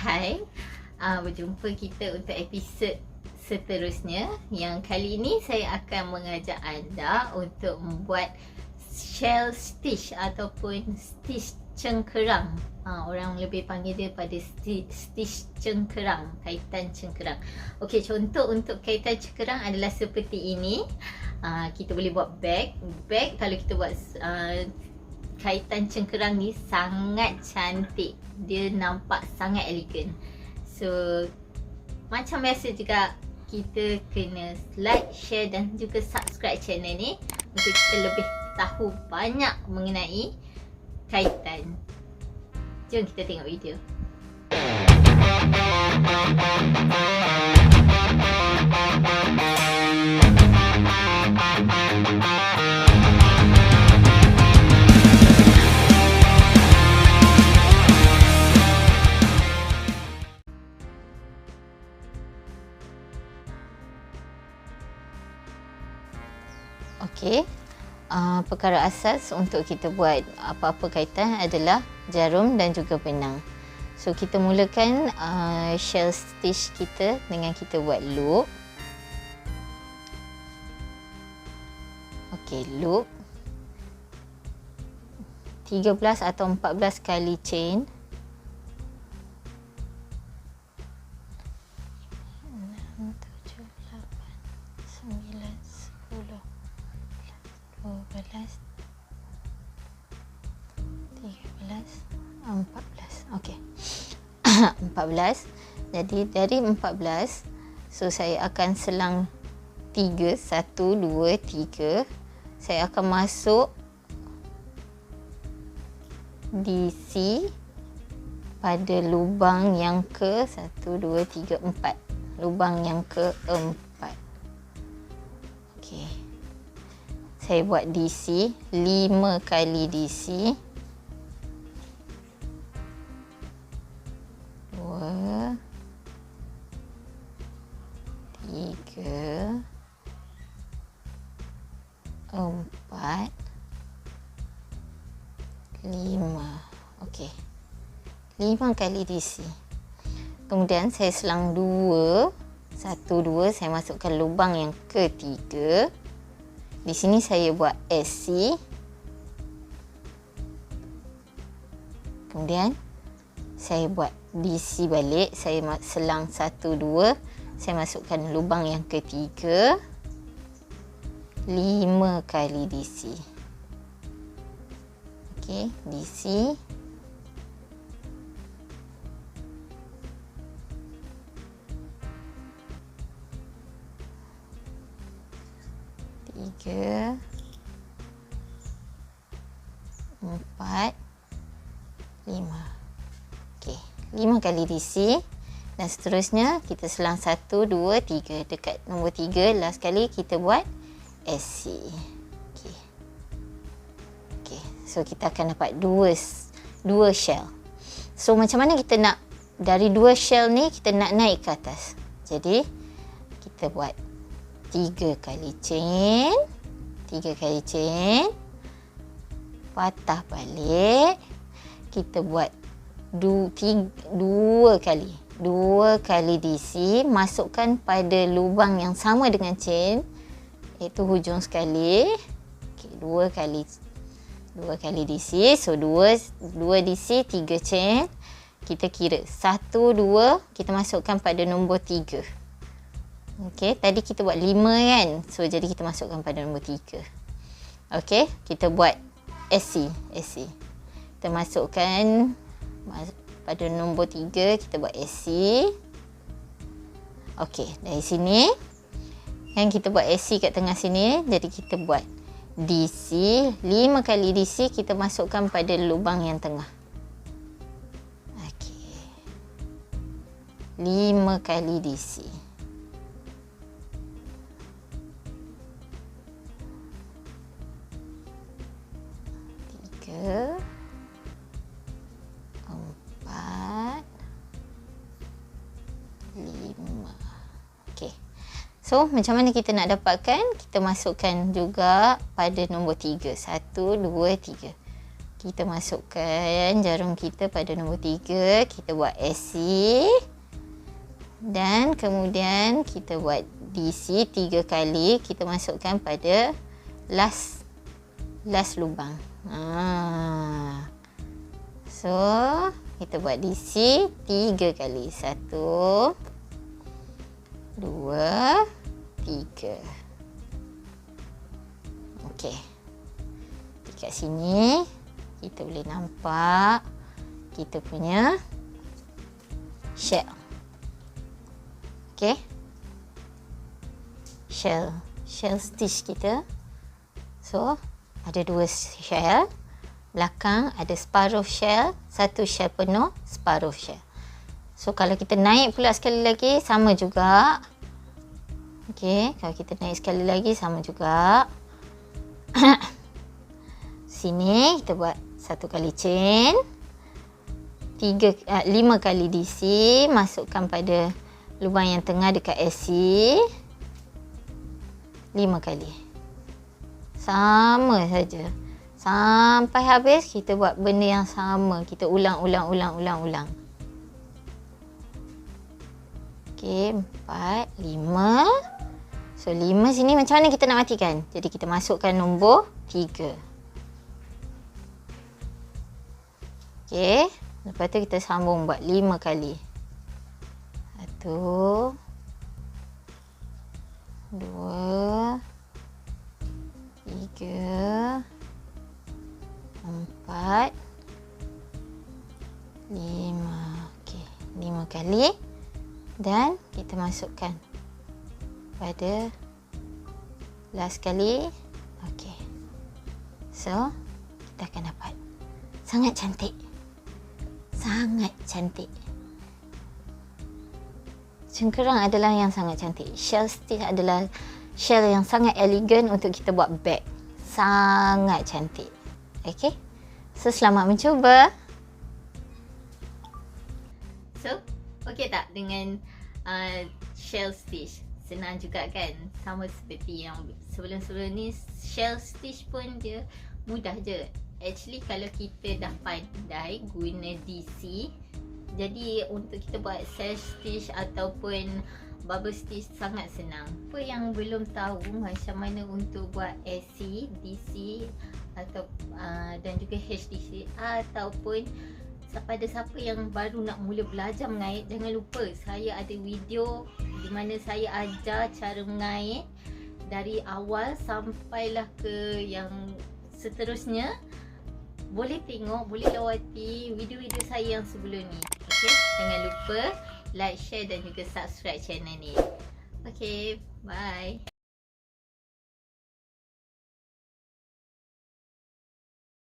Hai, berjumpa kita untuk episod seterusnya. Yang kali ini saya akan mengajak anda untuk membuat shell stitch ataupun stitch cangkerang. Orang lebih panggil dia pada stitch cangkerang, kaitan cangkerang. Okey, contoh untuk kaitan cangkerang adalah seperti ini. Kita boleh buat bag. Kalau kita buat kaitan cangkerang ni sangat cantik. Dia nampak sangat elegan. So, macam biasa juga, kita kena like, share dan juga subscribe channel ni untuk kita lebih tahu banyak mengenai kaitan. Jom kita tengok video. Okey, perkara asas untuk kita buat apa-apa kaitan adalah jarum dan juga benang. So kita mulakan shell stitch kita dengan kita buat loop. Okey, loop 13 atau 14 kali chain. 14. Okey. 14. Jadi dari 14, so saya akan selang 3, 1 2 3. Saya akan masuk DC pada lubang yang ke 1 2 3 4. Lubang yang keempat. Okey. Saya buat DC 5 kali DC. 2 3 4 5. Okey. 5 kali DC. Kemudian saya selang 2, 1 2, saya masukkan lubang yang ketiga. Di sini saya buat SC. Kemudian saya buat DC balik, saya selang 1 2, saya masukkan lubang yang ketiga. 5 kali DC. Okey, DC. Tiga, 4, 5. Okey, 5 kali DC dan seterusnya kita selang 1 2 3. Dekat nombor 3 last kali kita buat SC. Okey. Okey, so kita akan dapat dua shell. So macam mana kita nak dari 2 shell ni kita nak naik ke atas? Jadi kita buat 3 kali chain, 3 kali chain, patah balik, kita buat 2 kali DC, masukkan pada lubang yang sama dengan chain, iaitu hujung sekali. Okay, 2 kali DC, so 2 DC, 3 chain, kita kira 1 2, kita masukkan pada nombor 3. Okey, tadi kita buat 5 kan, so jadi kita masukkan pada nombor 3. Okey, kita buat SC. Kita masukkan pada nombor 3, kita buat SC. Okey, dari sini yang kita buat SC kat tengah sini, jadi kita buat DC 5 kali DC, kita masukkan pada lubang yang tengah. Okey, 5 kali DC. 3 4 5. Okey. So, macam mana kita nak dapatkan? Kita masukkan juga pada nombor 3. 1 2 3. kita masukkan jarum kita pada nombor 3. Kita buat SC. Dan kemudian kita buat DC 3 kali. Kita masukkan pada last lubang. So, kita buat DC 3 kali. 1, 2, 3. Okey. Dekat sini kita boleh nampak kita punya shell. Okey. Shell stitch kita. So, ada 2 shell. Belakang ada separuh shell, 1 shell penuh, separuh shell. So, kalau kita naik pula sekali lagi, sama juga. Okey, kalau kita naik sekali lagi, sama juga. Sini, kita buat 1 kali chain. 5 kali DC, masukkan pada lubang yang tengah dekat SC. 5 kali. Sama saja. Sampai habis kita buat benda yang sama. Kita ulang. Okey, 4, 5. So 5 sini macam mana kita nak matikan? Jadi kita masukkan nombor 3. Okey, lepas tu kita sambung buat 5 kali. 1, 2, 3, 4, 5. Okey, 5 kali. Dan kita masukkan pada last kali. Okey. So, kita akan dapat sangat cantik. Sangat cantik. Cangkerang adalah yang sangat cantik. Shell stitch adalah shell yang sangat elegan untuk kita buat bag. Sangat cantik. Okey. So, selamat mencuba. So, okey tak dengan shell stitch? Senang juga kan? Sama seperti yang sebelum-sebelum ni, shell stitch pun dia mudah je. Actually, kalau kita dah pandai guna DC, jadi untuk kita buat shell stitch ataupun bubble stitch sangat senang. Apa yang belum tahu macam mana untuk buat SC, DC atau dan juga HDC, ataupun pada siapa yang baru nak mula belajar mengait, jangan lupa saya ada video di mana saya ajar cara mengait dari awal sampailah ke yang seterusnya. Boleh tengok, boleh lawati video-video saya yang sebelum ni. Okey, jangan lupa like, share dan juga subscribe channel ni. Okey, bye.